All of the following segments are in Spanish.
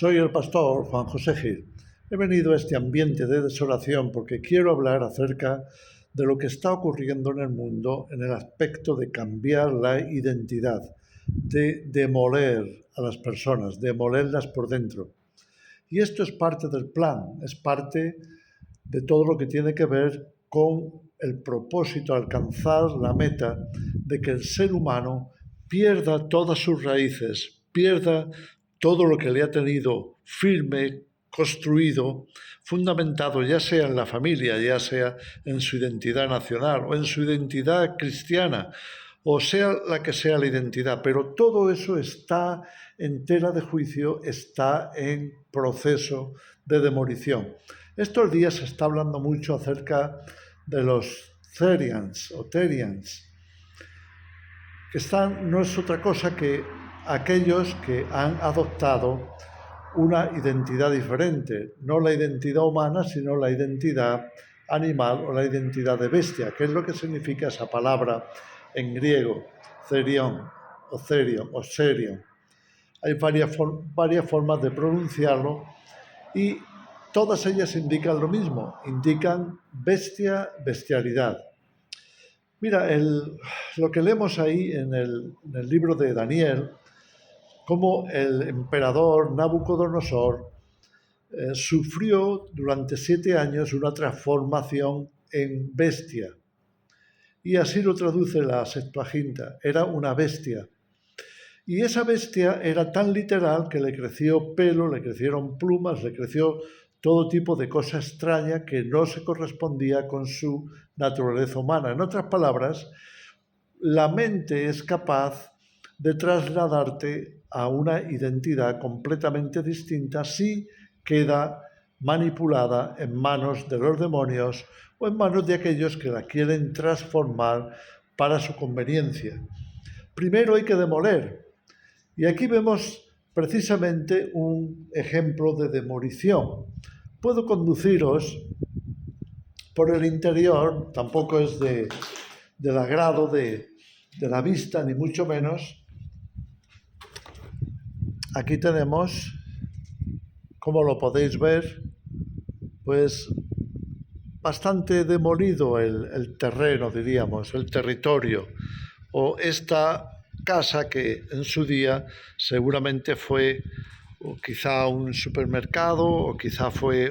Soy el pastor Juan José Gil. He venido a este ambiente de desolación porque quiero hablar acerca de lo que está ocurriendo en el mundo en el aspecto de cambiar la identidad, de demoler a las personas, demolerlas por dentro. Y esto es parte del plan, es parte de todo lo que tiene que ver con el propósito, alcanzar la meta de que el ser humano pierda todas sus raíces, pierda todo lo que le ha tenido firme, construido, fundamentado ya sea en la familia, ya sea en su identidad nacional o en su identidad cristiana, o sea la que sea la identidad, pero todo eso está en tela de juicio, está en proceso de demolición. Estos días se está hablando mucho acerca de los Therians o Terians, que no es otra cosa que aquellos que han adoptado una identidad diferente, no la identidad humana, sino la identidad animal o la identidad de bestia, que es lo que significa esa palabra en griego, Therion o Therion o Serion. Hay varias formas de pronunciarlo y todas ellas indican lo mismo, indican bestia, bestialidad. Mira, lo que leemos ahí en el libro de Daniel, cómo el emperador Nabucodonosor sufrió durante 7 años una transformación en bestia. Y así lo traduce la Septuaginta, era una bestia. Y esa bestia era tan literal que le creció pelo, le crecieron plumas, le creció todo tipo de cosa extraña que no se correspondía con su naturaleza humana. En otras palabras, la mente es capaz de trasladarte a una identidad completamente distinta si queda manipulada en manos de los demonios o en manos de aquellos que la quieren transformar para su conveniencia. Primero hay que demoler. Y aquí vemos precisamente un ejemplo de demolición. Puedo conduciros por el interior, tampoco es del agrado de la vista, ni mucho menos. Aquí tenemos, como lo podéis ver, pues bastante demolido el terreno, diríamos, el territorio, o esta casa que en su día seguramente fue o quizá un supermercado o quizá fue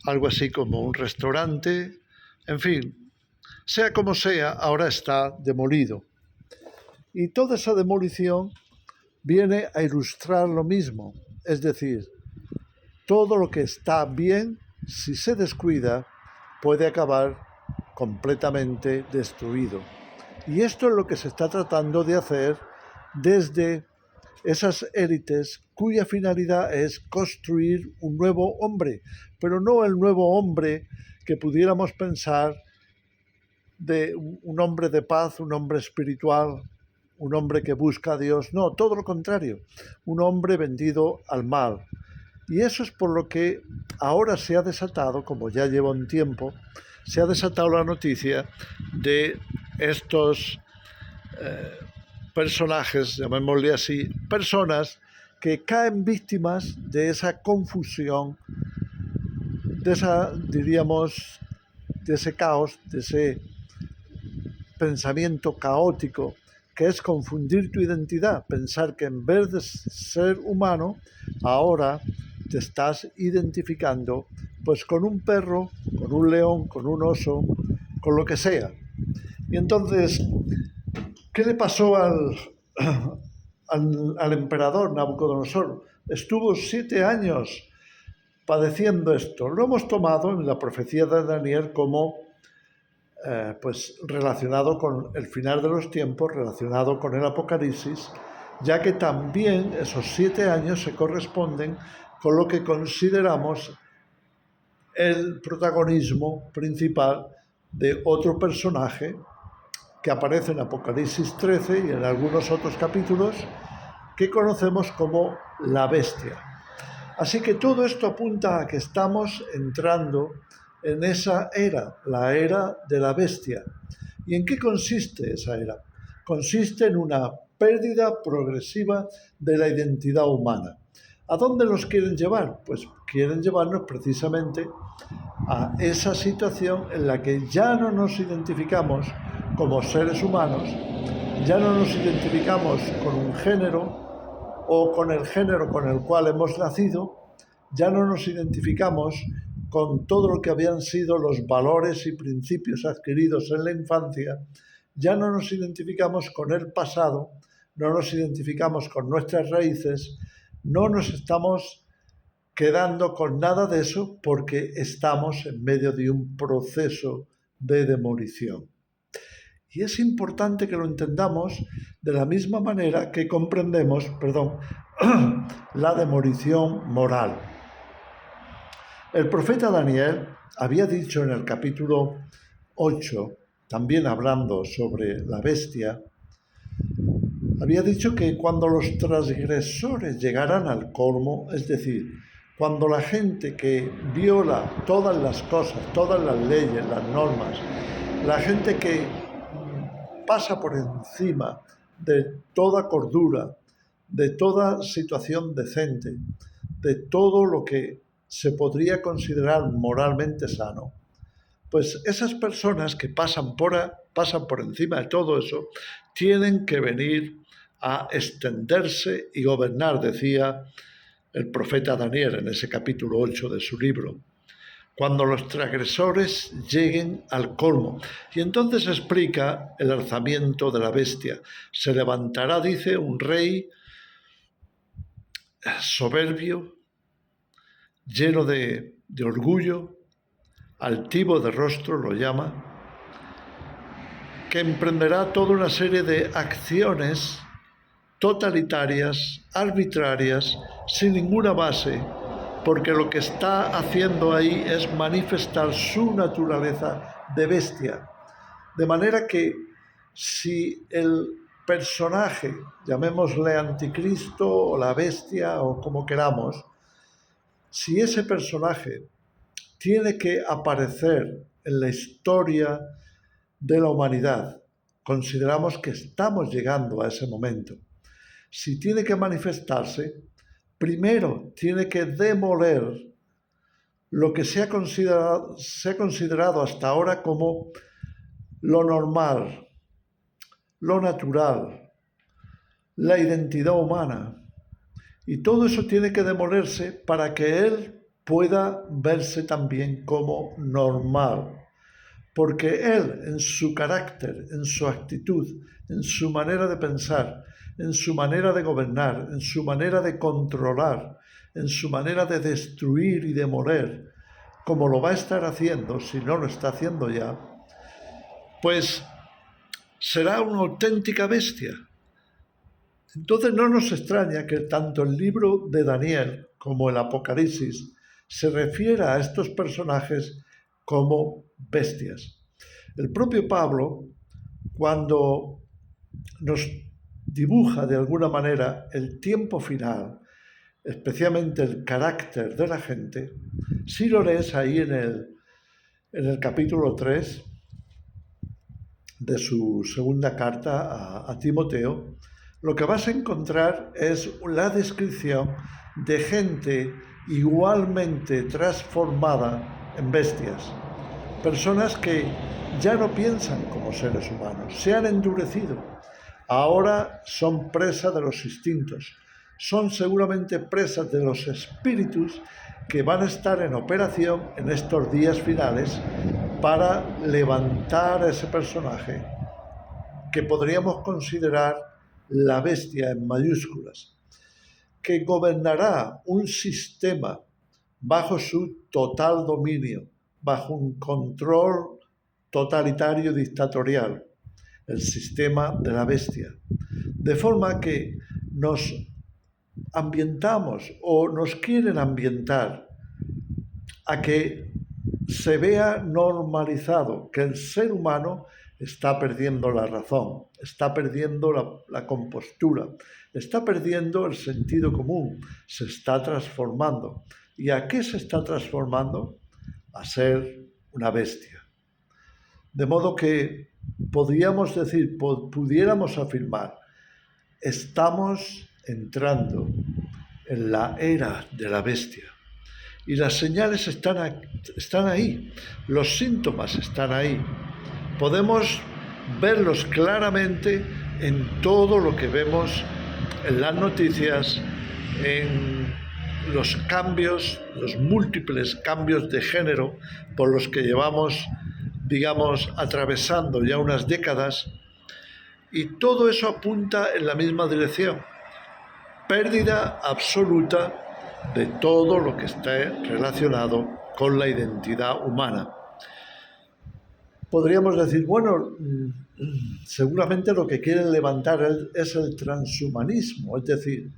algo así como un restaurante, en fin, sea como sea, ahora está demolido. Y toda esa demolición viene a ilustrar lo mismo, es decir, todo lo que está bien, si se descuida, puede acabar completamente destruido. Y esto es lo que se está tratando de hacer desde esas élites cuya finalidad es construir un nuevo hombre, pero no el nuevo hombre que pudiéramos pensar de un hombre de paz, un hombre espiritual, un hombre que busca a Dios. No, todo lo contrario, un hombre vendido al mal. Y eso es por lo que ahora se ha desatado, como ya lleva un tiempo, se ha desatado la noticia de estos personajes, llamémosle así, personas que caen víctimas de esa confusión, de esa, diríamos, de ese caos, de ese pensamiento caótico, que es confundir tu identidad, pensar que en vez de ser humano, ahora te estás identificando pues con un perro, con un león, con un oso, con lo que sea. Y entonces, ¿qué le pasó al emperador Nabucodonosor? Estuvo 7 años padeciendo esto. Lo hemos tomado en la profecía de Daniel como pues relacionado con el final de los tiempos, relacionado con el Apocalipsis, ya que también esos 7 años se corresponden con lo que consideramos el protagonismo principal de otro personaje que aparece en Apocalipsis 13 y en algunos otros capítulos que conocemos como la bestia. Así que todo esto apunta a que estamos entrando en esa era, la era de la bestia. ¿Y en qué consiste esa era? Consiste en una pérdida progresiva de la identidad humana. ¿A dónde nos quieren llevar? Pues quieren llevarnos precisamente a esa situación en la que ya no nos identificamos como seres humanos, ya no nos identificamos con un género o con el género con el cual hemos nacido, ya no nos identificamos con todo lo que habían sido los valores y principios adquiridos en la infancia, ya no nos identificamos con el pasado, no nos identificamos con nuestras raíces, no nos estamos quedando con nada de eso porque estamos en medio de un proceso de demolición. Y es importante que lo entendamos de la misma manera que comprendemos, la demolición moral. El profeta Daniel había dicho en el capítulo 8, también hablando sobre la bestia, había dicho que cuando los transgresores llegaran al colmo, es decir, cuando la gente que viola todas las cosas, todas las leyes, las normas, la gente que pasa por encima de toda cordura, de toda situación decente, de todo lo que se podría considerar moralmente sano, pues esas personas que pasan por encima de todo eso, tienen que venir a extenderse y gobernar, decía el profeta Daniel en ese capítulo 8 de su libro, cuando los transgresores lleguen al colmo. Y entonces explica el alzamiento de la bestia. Se levantará, dice, un rey soberbio, lleno de orgullo, altivo de rostro, lo llama, que emprenderá toda una serie de acciones totalitarias, arbitrarias, sin ninguna base, porque lo que está haciendo ahí es manifestar su naturaleza de bestia. De manera que si el personaje, llamémosle anticristo o la bestia o como queramos, si ese personaje tiene que aparecer en la historia de la humanidad, consideramos que estamos llegando a ese momento. Si tiene que manifestarse, primero tiene que demoler lo que se ha considerado hasta ahora como lo normal, lo natural, la identidad humana. Y todo eso tiene que demolerse para que él pueda verse también como normal. Porque él, en su carácter, en su actitud, en su manera de pensar, en su manera de gobernar, en su manera de controlar, en su manera de destruir y demoler, como lo va a estar haciendo, si no lo está haciendo ya, pues será una auténtica bestia. Entonces no nos extraña que tanto el libro de Daniel como el Apocalipsis se refiera a estos personajes como bestias. El propio Pablo, cuando nos dibuja de alguna manera el tiempo final, especialmente el carácter de la gente, si lo lees ahí en el capítulo 3 de su segunda carta a Timoteo, lo que vas a encontrar es la descripción de gente igualmente transformada en bestias. Personas que ya no piensan como seres humanos, se han endurecido. Ahora son presa de los instintos, son seguramente presas de los espíritus que van a estar en operación en estos días finales para levantar a ese personaje que podríamos considerar la bestia en mayúsculas, que gobernará un sistema bajo su total dominio, bajo un control totalitario dictatorial, el sistema de la bestia. De forma que nos ambientamos o nos quieren ambientar a que se vea normalizado que el ser humano está perdiendo la razón, está perdiendo la compostura, está perdiendo el sentido común, se está transformando. ¿Y a qué se está transformando? A ser una bestia. De modo que pudiéramos afirmar, estamos entrando en la era de la bestia. Y las señales están ahí, los síntomas están ahí. Podemos verlos claramente en todo lo que vemos en las noticias, en los cambios, los múltiples cambios de género por los que llevamos, digamos, atravesando ya unas décadas, y todo eso apunta en la misma dirección: pérdida absoluta de todo lo que esté relacionado con la identidad humana. Podríamos decir, bueno, seguramente lo que quieren levantar es el transhumanismo, es decir,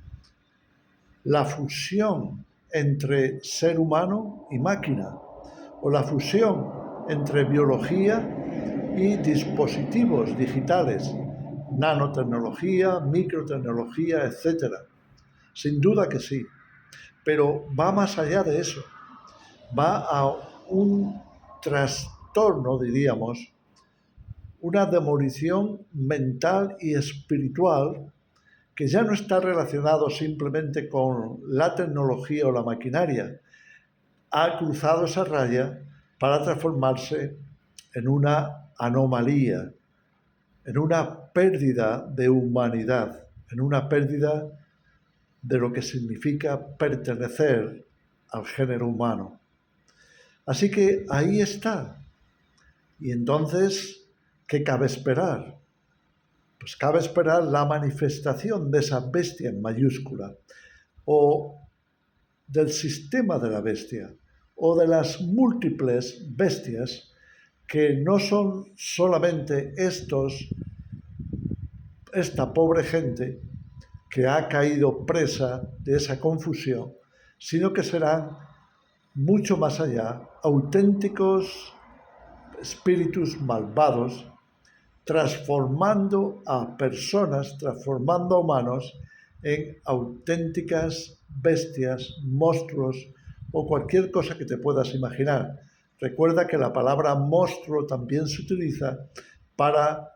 la fusión entre ser humano y máquina, o la fusión entre biología y dispositivos digitales, nanotecnología, microtecnología, etc. Sin duda que sí, pero va más allá de eso, va a un trastorno, diríamos, una demolición mental y espiritual que ya no está relacionado simplemente con la tecnología o la maquinaria. Ha cruzado esa raya para transformarse en una anomalía, en una pérdida de humanidad, en una pérdida de lo que significa pertenecer al género humano. Así que ahí está. Y entonces, ¿qué cabe esperar? Pues cabe esperar la manifestación de esa bestia en mayúscula, o del sistema de la bestia, o de las múltiples bestias que no son solamente esta pobre gente que ha caído presa de esa confusión, sino que serán mucho más allá, auténticos espíritus malvados, transformando a personas, transformando a humanos en auténticas bestias, monstruos o cualquier cosa que te puedas imaginar. Recuerda que la palabra monstruo también se utiliza para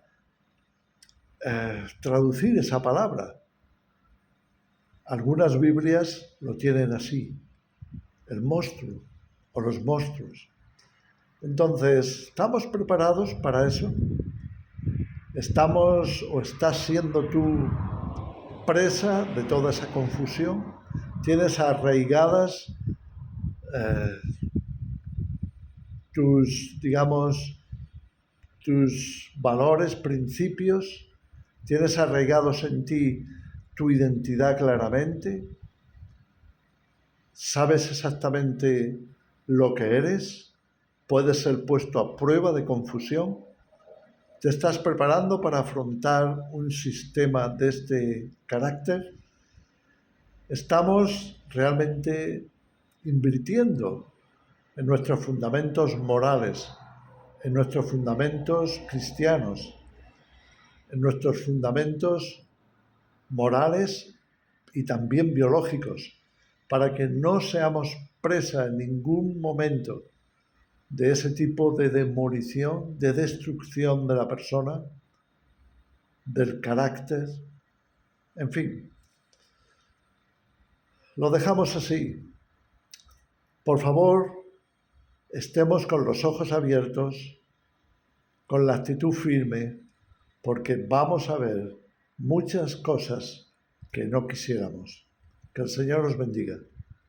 traducir esa palabra. Algunas Biblias lo tienen así, el monstruo o los monstruos. Entonces, ¿estamos preparados para eso? ¿Estamos o estás siendo tú presa de toda esa confusión? ¿Tienes arraigadas tus valores, principios? ¿Tienes arraigados en ti tu identidad claramente? ¿Sabes exactamente lo que eres? ¿Puedes ser puesto a prueba de confusión? ¿Te estás preparando para afrontar un sistema de este carácter? ¿Estamos realmente invirtiendo en nuestros fundamentos morales, en nuestros fundamentos cristianos, en nuestros fundamentos morales y también biológicos, para que no seamos presa en ningún momento de ese tipo de demolición, de destrucción de la persona, del carácter, en fin? Lo dejamos así. Por favor, estemos con los ojos abiertos, con la actitud firme, porque vamos a ver muchas cosas que no quisiéramos. Que el Señor os bendiga.